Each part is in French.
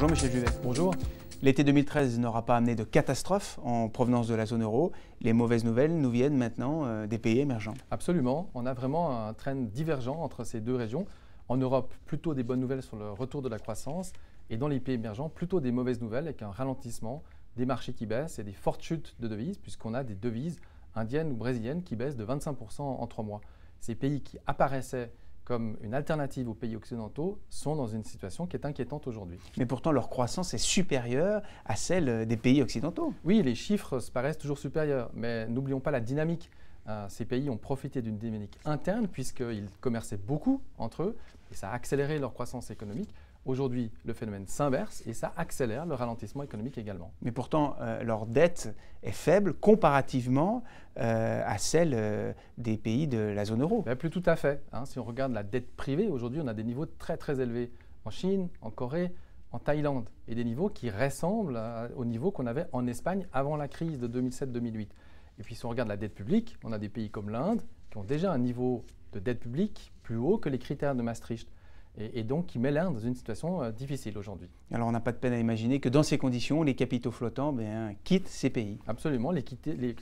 Bonjour Michel Juvet. Bonjour. L'été 2013 n'aura pas amené de catastrophe en provenance de la zone euro. Les mauvaises nouvelles nous viennent maintenant des pays émergents. Absolument. On a vraiment un trend divergent entre ces deux régions. En Europe, plutôt des bonnes nouvelles sur le retour de la croissance. Et dans les pays émergents, plutôt des mauvaises nouvelles avec un ralentissement, des marchés qui baissent et des fortes chutes de devises, puisqu'on a des devises indiennes ou brésiliennes qui baissent de 25% en 3 mois. Ces pays qui apparaissaient comme une alternative aux pays occidentaux sont dans une situation qui est inquiétante aujourd'hui. Mais pourtant, leur croissance est supérieure à celle des pays occidentaux. Oui, les chiffres paraissent toujours supérieurs, mais n'oublions pas la dynamique. Ces pays ont profité d'une dynamique interne puisqu'ils commerçaient beaucoup entre eux et ça a accéléré leur croissance économique. Aujourd'hui, le phénomène s'inverse et ça accélère le ralentissement économique également. Mais pourtant, leur dette est faible comparativement à celle des pays de la zone euro. Mais plus tout à fait. Si on regarde la dette privée, aujourd'hui, on a des niveaux très très élevés en Chine, en Corée, en Thaïlande et des niveaux qui ressemblent aux niveaux qu'on avait en Espagne avant la crise de 2007-2008. Et puis si on regarde la dette publique, on a des pays comme l'Inde qui ont déjà un niveau de dette publique plus haut que les critères de Maastricht. Et donc qui met l'Inde dans une situation difficile aujourd'hui. Alors on n'a pas de peine à imaginer que dans ces conditions, les capitaux flottants quittent ces pays. Absolument, les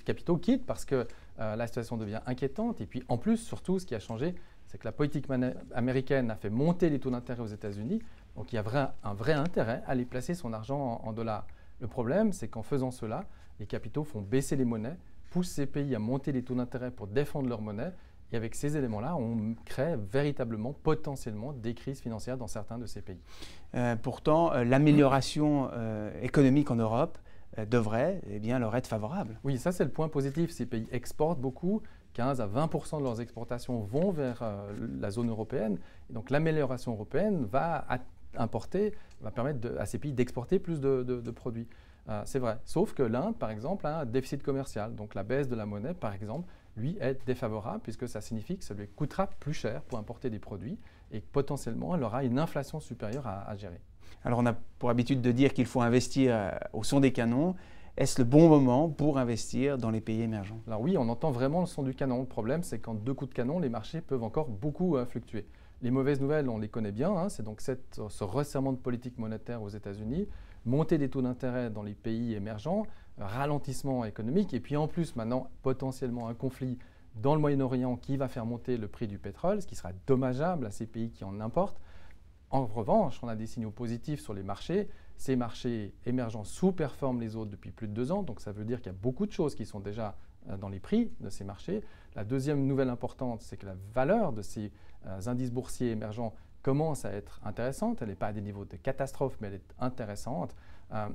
capitaux quittent parce que la situation devient inquiétante. Et puis en plus, surtout, ce qui a changé, c'est que la politique américaine a fait monter les taux d'intérêt aux États-Unis. Donc il y a un vrai intérêt à aller placer son argent en dollars. Le problème, c'est qu'en faisant cela, les capitaux font baisser les monnaies, poussent ces pays à monter les taux d'intérêt pour défendre leur monnaie. Et avec ces éléments-là, on crée véritablement, potentiellement, des crises financières dans certains de ces pays. Pourtant, l'amélioration économique en Europe devrait leur être favorable. Oui, ça c'est le point positif. Ces pays exportent beaucoup. 15 à 20% de leurs exportations vont vers la zone européenne. Et donc l'amélioration européenne va permettre à ces pays d'exporter plus de produits. C'est vrai. Sauf que l'Inde, par exemple, a un déficit commercial. Donc la baisse de la monnaie, par exemple, lui est défavorable puisque ça signifie que ça lui coûtera plus cher pour importer des produits et que potentiellement elle aura une inflation supérieure à gérer. Alors on a pour habitude de dire qu'il faut investir au son des canons. Est-ce le bon moment pour investir dans les pays émergents? Alors oui, on entend vraiment le son du canon. Le problème, c'est qu'en 2 coups de canon, les marchés peuvent encore beaucoup fluctuer. Les mauvaises nouvelles, on les connaît bien. C'est donc ce resserrement de politique monétaire aux États-Unis, montée des taux d'intérêt dans les pays émergents, ralentissement économique et puis en plus maintenant potentiellement un conflit dans le Moyen-Orient qui va faire monter le prix du pétrole, ce qui sera dommageable à ces pays qui en importent. En revanche, on a des signaux positifs sur les marchés. Ces marchés émergents sous-performent les autres depuis plus de 2 ans, donc ça veut dire qu'il y a beaucoup de choses qui sont déjà dans les prix de ces marchés. La deuxième nouvelle importante, c'est que la valeur de ces indices boursiers émergents commence à être intéressante. Elle n'est pas à des niveaux de catastrophe, mais elle est intéressante.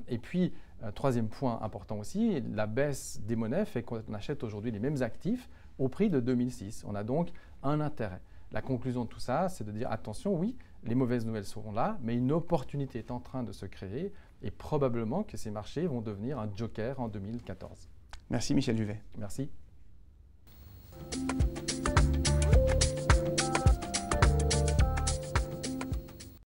Et puis, troisième point important aussi, la baisse des monnaies fait qu'on achète aujourd'hui les mêmes actifs au prix de 2006. On a donc un intérêt. La conclusion de tout ça, c'est de dire attention, oui, les mauvaises nouvelles seront là, mais une opportunité est en train de se créer et probablement que ces marchés vont devenir un joker en 2014. Merci Michel Juvet. Merci.